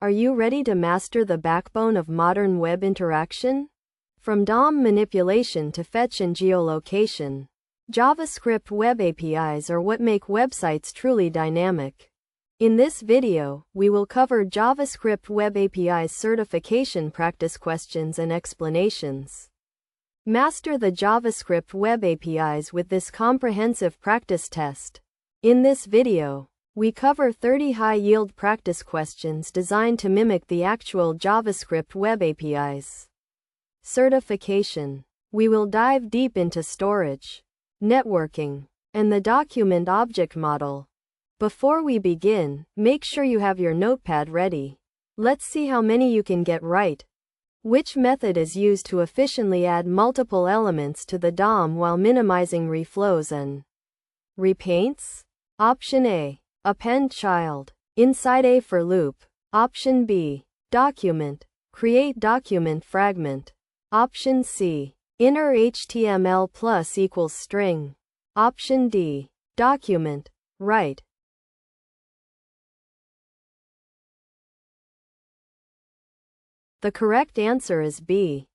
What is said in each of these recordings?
Are you ready to master the backbone of modern web interaction? From DOM manipulation to fetch and geolocation, JavaScript Web APIs are what make websites truly dynamic. In this video, we will cover JavaScript Web APIs certification practice questions and explanations. Master the JavaScript Web APIs with this comprehensive practice test. In this video, we cover 30 high-yield practice questions designed to mimic the actual JavaScript Web APIs. Certification. We will dive deep into storage, networking, and the document object model. Before we begin, make sure you have your notepad ready. Let's see how many you can get right. Which method is used to efficiently add multiple elements to the DOM while minimizing reflows and repaints? Option A. Append child. Inside A for loop. Option B. Document. Create document fragment. Option C. Inner HTML plus equals string. Option D. Document. Write. The correct answer is B.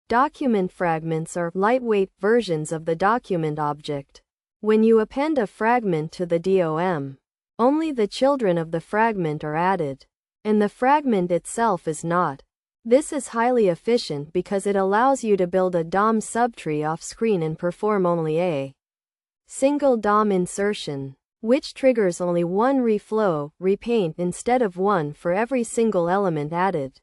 Document fragments are lightweight versions of the document object. When you append a fragment to the DOM, only the children of the fragment are added, and the fragment itself is not. This is highly efficient because it allows you to build a DOM subtree off-screen and perform only a single DOM insertion, which triggers only one reflow, repaint instead of one for every single element added.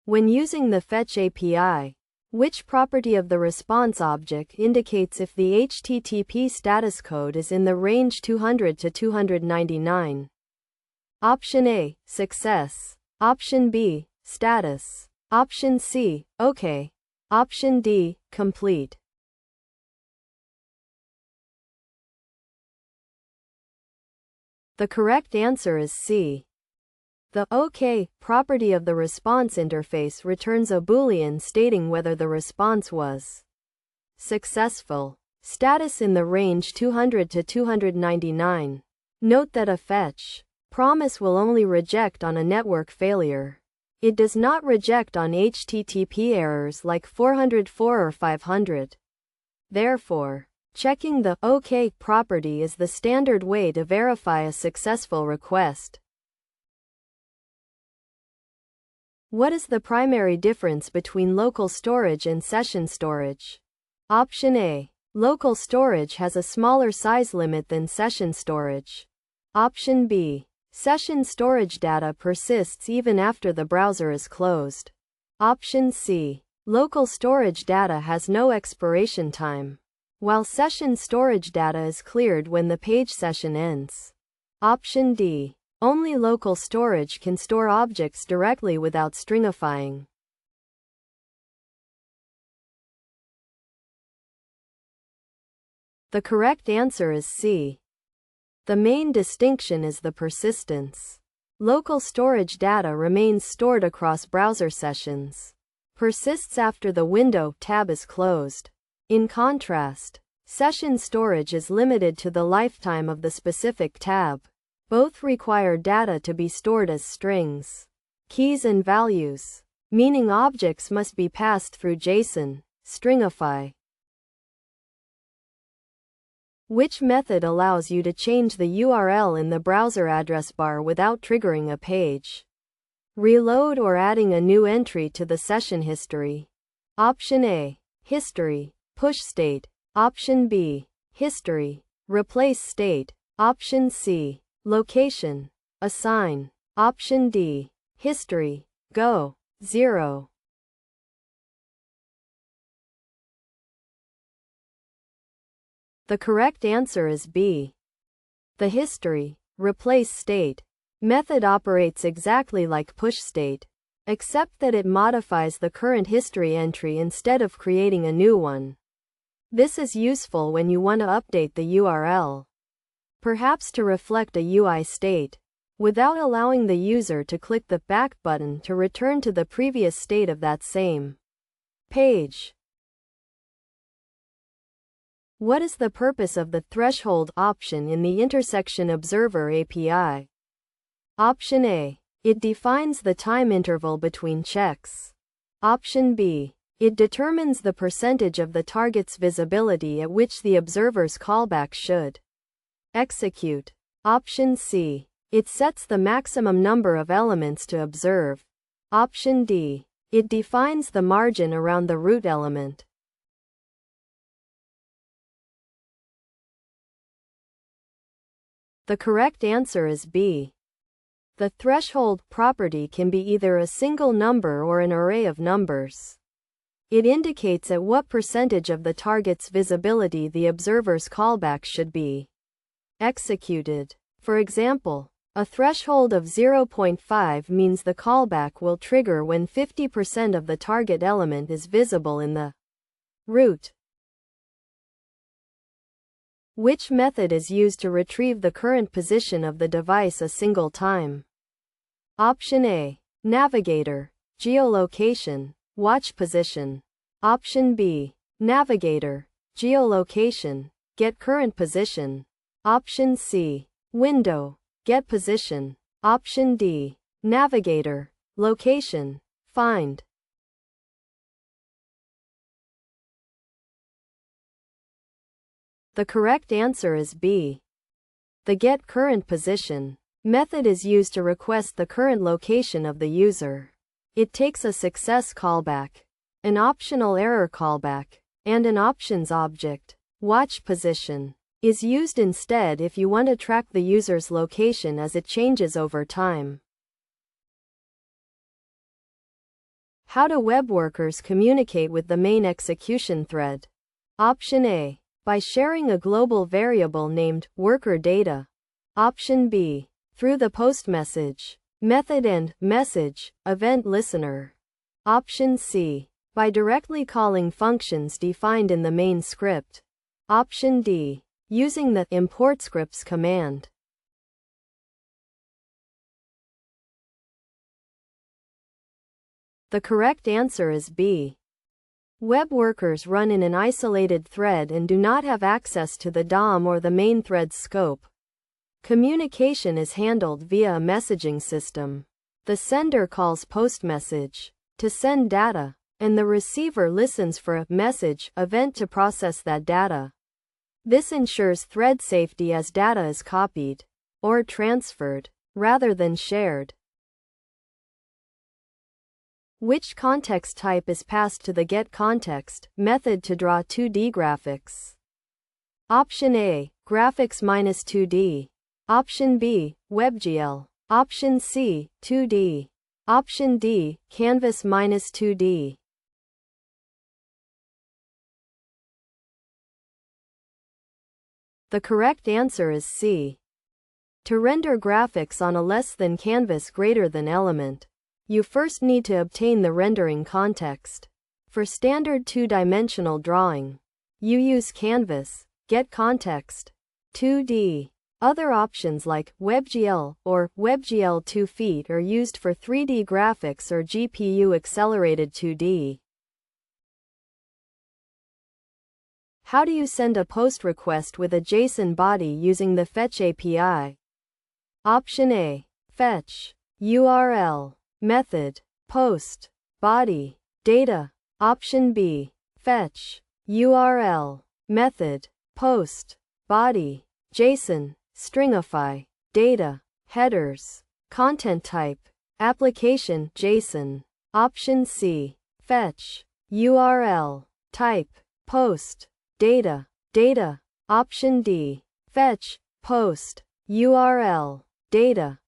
When using the Fetch API, which property of the response object indicates if the HTTP status code is in the range 200 to 299? Option A. Success. Option B. Status. Option C. OK. Option D. Complete. The correct answer is C. The OK property of the response interface returns a Boolean stating whether the response was successful. Status in the range 200 to 299. Note that a fetch promise will only reject on a network failure. It does not reject on HTTP errors like 404 or 500. Therefore, checking the OK property is the standard way to verify a successful request. What is the primary difference between local storage and session storage? Option A. Local storage has a smaller size limit than session storage. Option B. Session storage data persists even after the browser is closed. Option C. Local storage data has no expiration time, while session storage data is cleared when the page session ends. Option D. Only local storage can store objects directly without stringifying. The correct answer is C. The main distinction is the persistence. Local storage data remains stored across browser sessions, persists after the window tab is closed. In contrast, session storage is limited to the lifetime of the specific tab. Both require data to be stored as strings, keys and values, meaning objects must be passed through JSON, stringify. Which method allows you to change the URL in the browser address bar without triggering a page? Reload or adding a new entry to the session history. Option A. History. Push state. Option B. History. Replace state. Option C. Location. Assign. Option D. History. Go. 0. The correct answer is B. The history, replace state method operates exactly like push state, except that it modifies the current history entry instead of creating a new one. This is useful when you want to update the URL, perhaps to reflect a UI state, without allowing the user to click the back button to return to the previous state of that same page. What is the purpose of the threshold option in the Intersection Observer API? Option A. It defines the time interval between checks. Option B. It determines the percentage of the target's visibility at which the observer's callback should execute. Option C. It sets the maximum number of elements to observe. Option D. It defines the margin around the root element. The correct answer is B. The threshold property can be either a single number or an array of numbers. It indicates at what percentage of the target's visibility the observer's callback should be executed. For example, a threshold of 0.5 means the callback will trigger when 50% of the target element is visible in the root. Which method is used to retrieve the current position of the device a single time? Option A. Navigator, geolocation, watch position. Option B. Navigator, geolocation, get current position. Option C. Window, get position. Option D. Navigator, location, find. The correct answer is B. The get current position method is used to request the current location of the user. It takes a success callback, an optional error callback, and an options object. Watch position is used instead if you want to track the user's location as it changes over time. How do web workers communicate with the main execution thread? Option A. By sharing a global variable named worker data. Option B. Through the post message method and message event listener. Option C. By directly calling functions defined in the main script. Option D. Using the import scripts command. The correct answer is B. Web workers run in an isolated thread and do not have access to the DOM or the main thread's scope. Communication is handled via a messaging system. The sender calls postmessage to send data, and the receiver listens for a message event to process that data. This ensures thread safety as data is copied or transferred rather than shared. Which context type is passed to the getContext method to draw 2D graphics? Option A. Graphics-2D. Option B. WebGL. Option C. 2D. Option D. Canvas-2D. The correct answer is C. To render graphics on a less than canvas greater than element, you first need to obtain the rendering context. For standard two-dimensional drawing, you use Canvas, getContext, 2D. Other options like WebGL or WebGL 2 feet are used for 3D graphics or GPU-accelerated 2D. How do you send a post request with a JSON body using the Fetch API? Option A. Fetch URL method, post, body, data. Option B. Fetch, URL, method, post, body, JSON, stringify, data, headers, content type, application, JSON. Option C. Fetch, URL, type, post, data, data. Option D. Fetch, post, URL, data.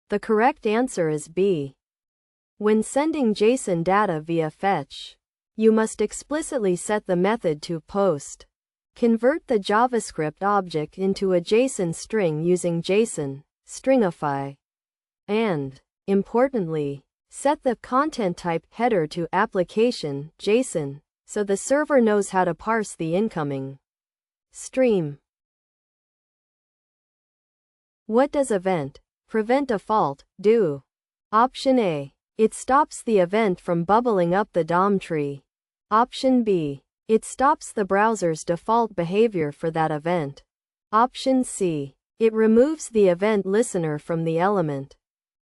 The correct answer is B. When sending JSON data via fetch, you must explicitly set the method to post. Convert the JavaScript object into a JSON string using JSON, stringify. And, importantly, set the content type header to application, JSON, so the server knows how to parse the incoming stream. What does event prevent default do? Option A. It stops the event from bubbling up the DOM tree. Option B. It stops the browser's default behavior for that event. Option C. It removes the event listener from the element.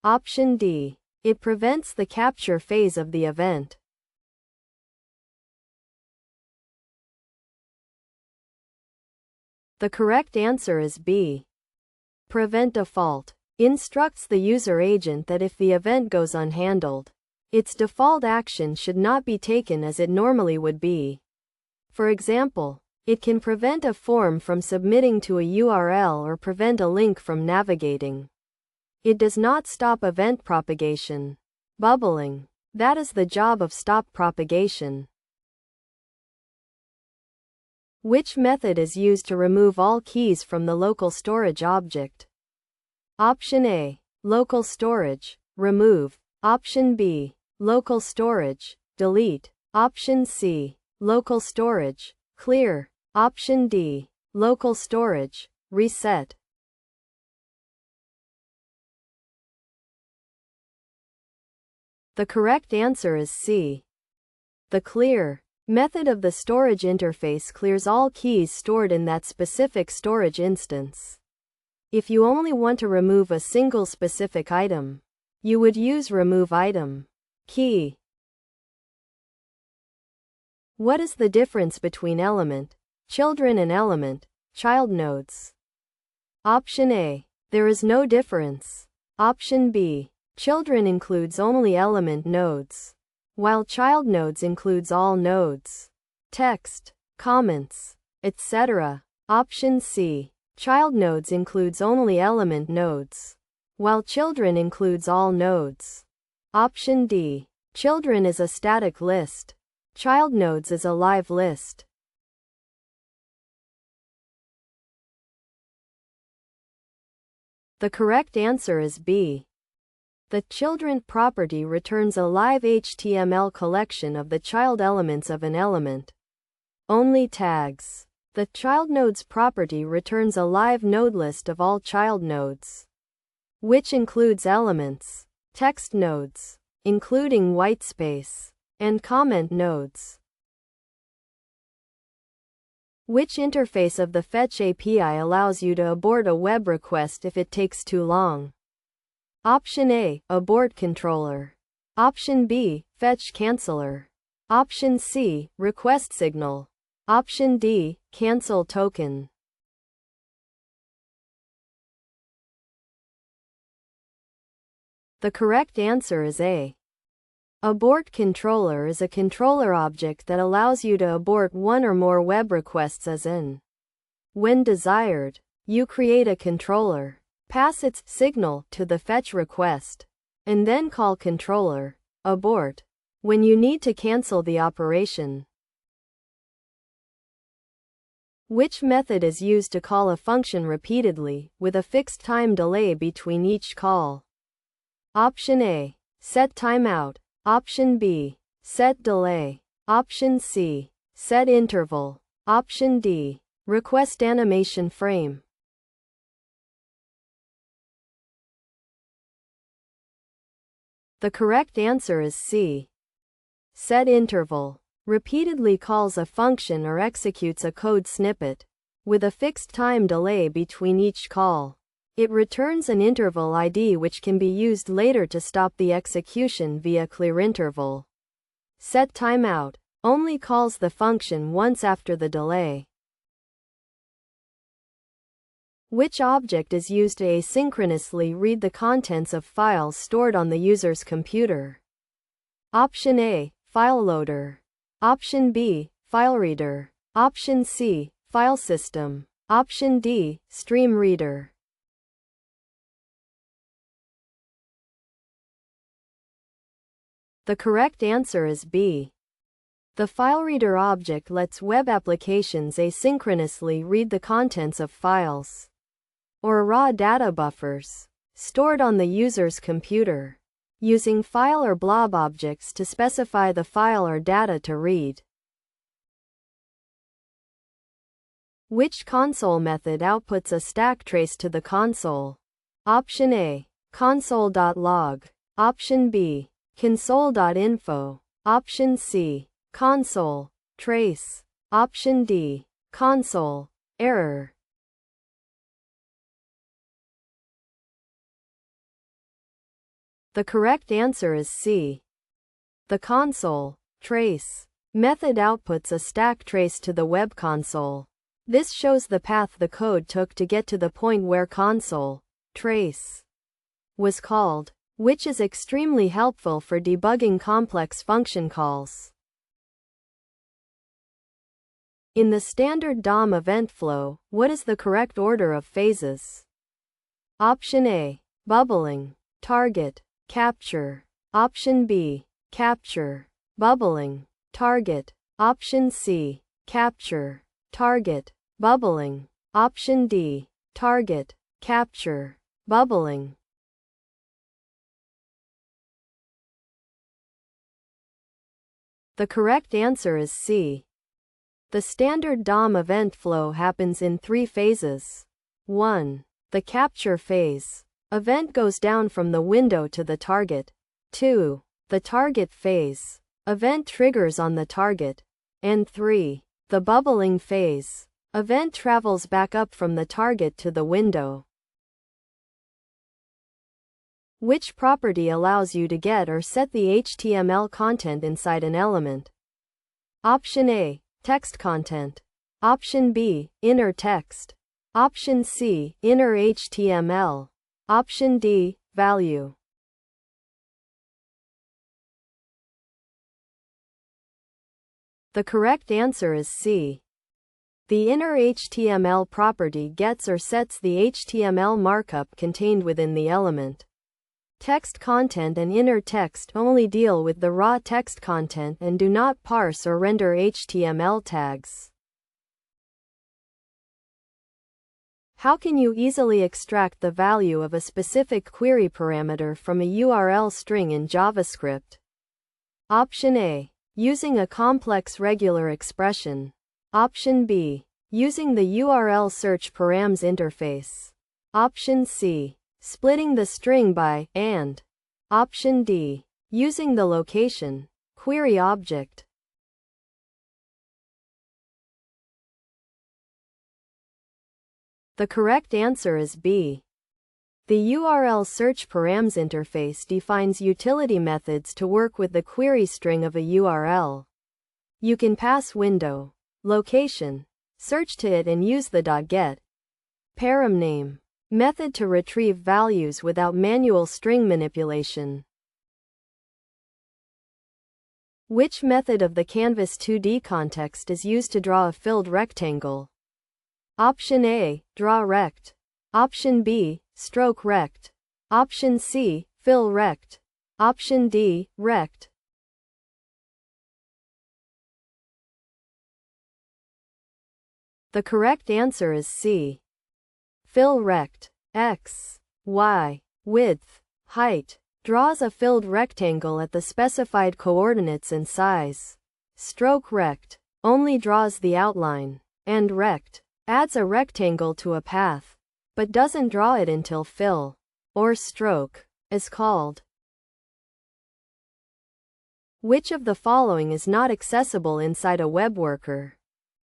Option D. It prevents the capture phase of the event. The correct answer is B. Prevent default. Instructs the user agent that if the event goes unhandled, its default action should not be taken as it normally would be. For example, it can prevent a form from submitting to a URL or prevent a link from navigating. It does not stop event propagation. Bubbling. That is the job of stop propagation. Which method is used to remove all keys from the local storage object? Option A. Local storage. Remove. Option B. Local storage. Delete. Option C. Local storage. Clear. Option D. Local storage. Reset. The correct answer is C. The clear method of the storage interface clears all keys stored in that specific storage instance. If you only want to remove a single specific item, you would use remove item key. What is the difference between element, children and element, child nodes? Option A. There is no difference. Option B. Children includes only element nodes, while child nodes includes all nodes, text, comments, etc. Option C. Child nodes includes only element nodes, while children includes all nodes. Option D. Children is a static list. Child nodes is a live list. The correct answer is B. The children property returns a live HTML collection of the child elements of an element. Only tags. The child nodes property returns a live node list of all child nodes, which includes elements, text nodes, including whitespace, and comment nodes. Which interface of the Fetch API allows you to abort a web request if it takes too long? Option A. Abort controller. Option B. Fetch canceller. Option C. Request signal. Option D. Cancel token. The correct answer is A. Abort controller is a controller object that allows you to abort one or more web requests as in. When desired, you create a controller, pass its signal to the fetch request, and then call controller abort when you need to cancel the operation. Which method is used to call a function repeatedly, with a fixed time delay between each call? Option A. Set timeout. Option B. Set delay. Option C. Set interval. Option D. Request animation frame. The correct answer is C. Set interval. Repeatedly calls a function or executes a code snippet, with a fixed time delay between each call. It returns an interval ID which can be used later to stop the execution via clear interval. Set timeout only calls the function once after the delay. Which object is used to asynchronously read the contents of files stored on the user's computer? Option A. File loader. Option B. File reader. Option C. File system. Option D. Stream reader. The correct answer is B. The FileReader object lets web applications asynchronously read the contents of files or raw data buffers stored on the user's computer, using file or blob objects to specify the file or data to read. Which console method outputs a stack trace to the console? Option A. Console.log. Option B. Console.info. Option C. Console. Trace. Option D. Console. Error. The correct answer is C. The console. Trace method outputs a stack trace to the web console. This shows the path the code took to get to the point where console trace was called, which is extremely helpful for debugging complex function calls. In the standard DOM event flow, what is the correct order of phases? Option A. Bubbling, target, capture. Option B. Capture, bubbling, target. Option C. Capture, target, bubbling. Option D. Target, capture, bubbling. The correct answer is C. The standard DOM event flow happens in 3 phases. 1. The capture phase. Event goes down from the window to the target. 2. The target phase. Event triggers on the target. And 3. The bubbling phase. Event travels back up from the target to the window. Which property allows you to get or set the HTML content inside an element? Option A. Text content. Option B. Inner text. Option C. Inner HTML. Option D. Value. The correct answer is C. The inner HTML property gets or sets the HTML markup contained within the element. Text content and inner text only deal with the raw text content and do not parse or render HTML tags. How can you easily extract the value of a specific query parameter from a URL string in JavaScript? Option A. Using a complex regular expression. Option B. Using the URL search params interface. Option C. Splitting the string by and. Option D. Using the location query object. The correct answer is B. The URL search params interface defines utility methods to work with the query string of a URL. You can pass window, location, search to it and use the .get param name method to retrieve values without manual string manipulation. Which method of the Canvas 2D context is used to draw a filled rectangle? Option A. Draw rect. Option B. Stroke rect. Option C. Fill rect. Option D. Rect. The correct answer is C. Fill rect. X, Y, width, height. Draws a filled rectangle at the specified coordinates and size. Stroke rect only draws the outline. And rect adds a rectangle to a path, but doesn't draw it until fill, or stroke, is called. Which of the following is not accessible inside a web worker?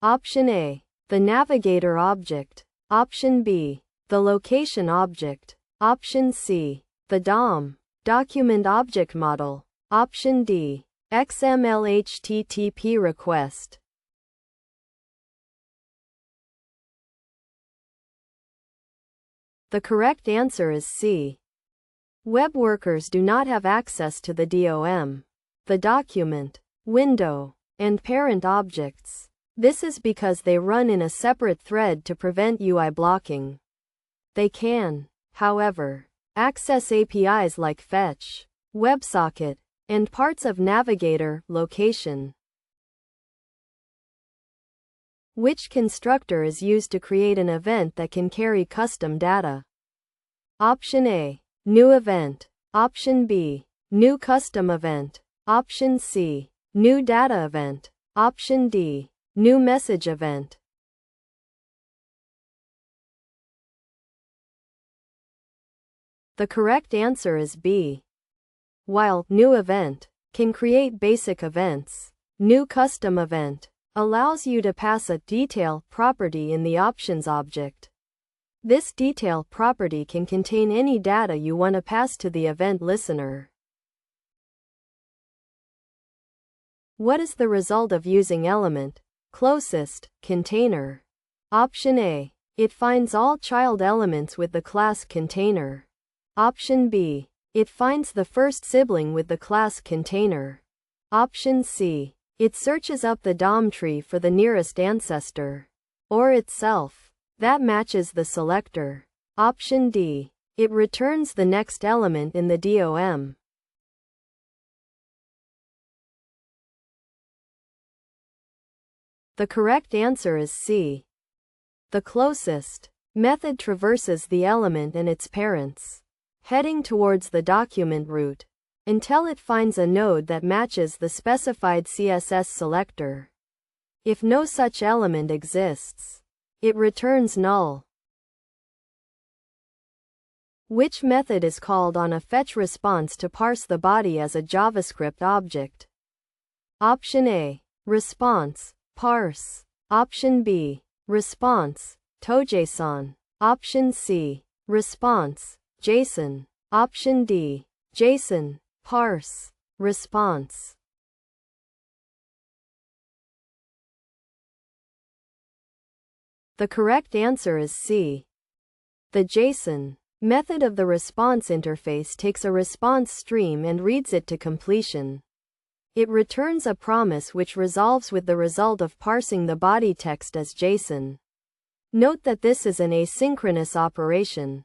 Option A. The navigator object. Option B. The location object. Option C. The DOM document object model. Option D. XML HTTP request. The correct answer is C. Web workers do not have access to the DOM, the document, window, and parent objects. This is because they run in a separate thread to prevent UI blocking. They can, however, access APIs like Fetch, WebSocket, and parts of Navigator, Location. Which constructor is used to create an event that can carry custom data? Option A. New event. Option B. New custom event. Option C. New data event. Option D. New message event. The correct answer is B. While new event can create basic events, new custom event allows you to pass a detail property in the options object. This detail property can contain any data you want to pass to the event listener. What is the result of using element closest container? Option A. It finds all child elements with the class container. Option B. It finds the first sibling with the class container. Option C. It searches up the DOM tree for the nearest ancestor, or itself, that matches the selector. Option D. It returns the next element in the DOM. The correct answer is C. The closest method traverses the element and its parents, heading towards the document root, until it finds a node that matches the specified CSS selector. If no such element exists, it returns null. Which method is called on a fetch response to parse the body as a JavaScript object? Option A. Response parse. Option B. Response toJSON. Option C. Response JSON. Option D. JSON parse response. The correct answer is C. The JSON method of the response interface takes a response stream and reads it to completion. It returns a promise which resolves with the result of parsing the body text as JSON. Note that this is an asynchronous operation.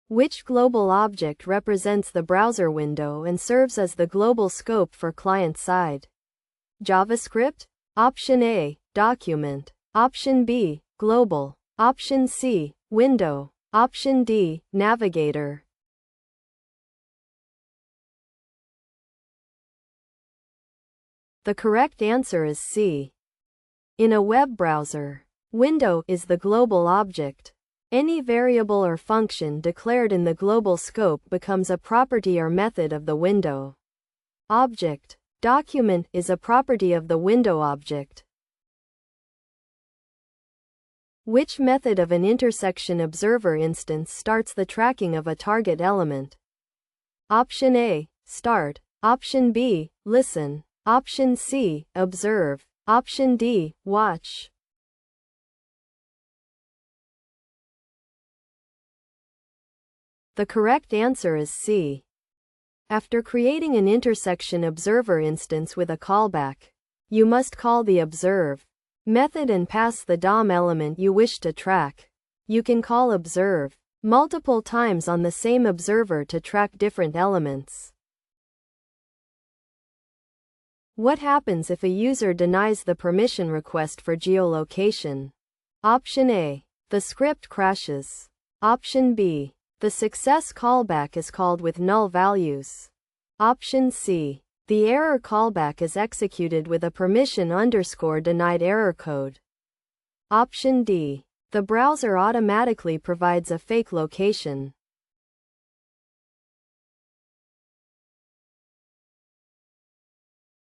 Which global object represents the browser window and serves as the global scope for client-side? JavaScript? Option A. Document. Option B. Global. Option C. Window. Option D. Navigator. The correct answer is C. In a web browser, window is the global object. Any variable or function declared in the global scope becomes a property or method of the window object. Document is a property of the window object. Which method of an intersection observer instance starts the tracking of a target element? Option A. Start. Option B. Listen. Option C. Observe. Option D. Watch. The correct answer is C. After creating an intersection observer instance with a callback, you must call the observe method and pass the DOM element you wish to track. You can call observe multiple times on the same observer to track different elements. What happens if a user denies the permission request for geolocation? Option A. The script crashes. Option B. The success callback is called with null values. Option C. The error callback is executed with a permission_denied error code. Option D. The browser automatically provides a fake location.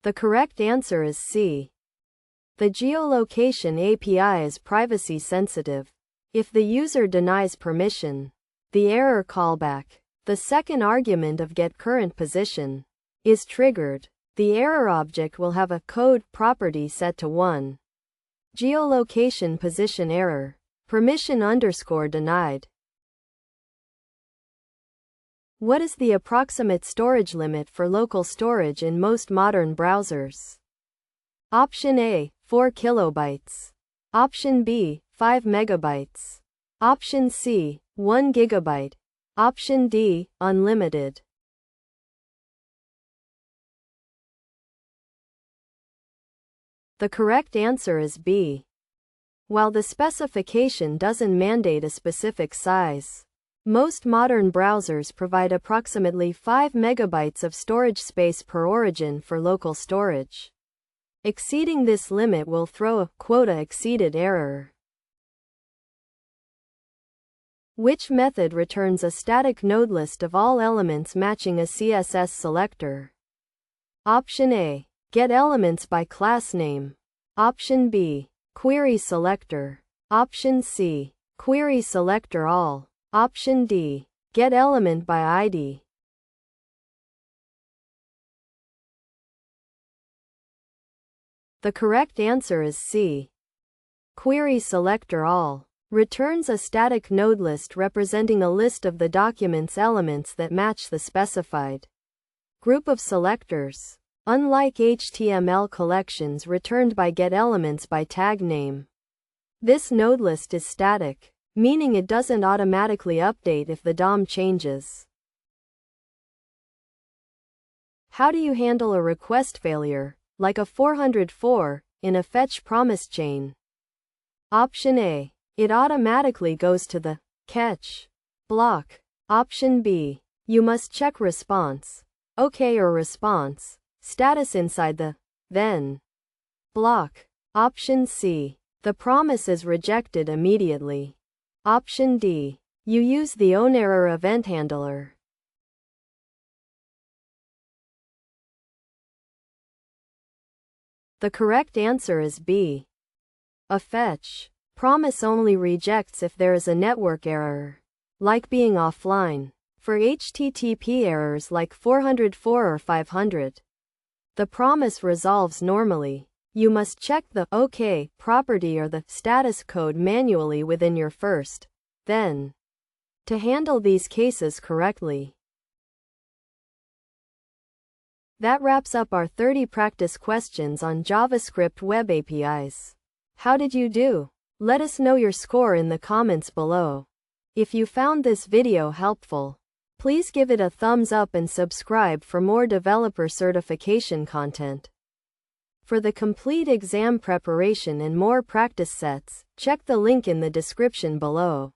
The correct answer is C. The Geolocation API is privacy sensitive. If the user denies permission, the error callback, the second argument of getCurrentPosition, is triggered. The error object will have a code property set to 1. Geolocation position error, permission_denied. What is the approximate storage limit for local storage in most modern browsers? Option A. 4 kilobytes. Option B. 5 megabytes. Option C. 1 gigabyte. Option D. Unlimited. The correct answer is B. While the specification doesn't mandate a specific size, most modern browsers provide approximately 5 megabytes of storage space per origin for local storage. Exceeding this limit will throw a quota exceeded error. Which method returns a static node list of all elements matching a CSS selector? Option A. Get elements by class name. Option B. Query selector. Option C. Query selector all. Option D. Get element by ID. The correct answer is C. Query selector all. Returns a static node list representing a list of the document's elements that match the specified group of selectors. Unlike HTML collections returned by getElements by tag name, this node list is static, meaning it doesn't automatically update if the DOM changes. How do you handle a request failure, like a 404, in a fetch promise chain? Option A. It automatically goes to the catch block. Option B. You must check response OK or response status inside the then block. Option C. The promise is rejected immediately. Option D. You use the onError event handler. The correct answer is B. A fetch promise only rejects if there is a network error, like being offline. For HTTP errors like 404 or 500, the promise resolves normally. You must check the OK property or the status code manually within your first, then, to handle these cases correctly. That wraps up our 30 practice questions on JavaScript Web APIs. How did you do? Let us know your score in the comments below. If you found this video helpful, please give it a thumbs up and subscribe for more developer certification content. For the complete exam preparation and more practice sets, check the link in the description below.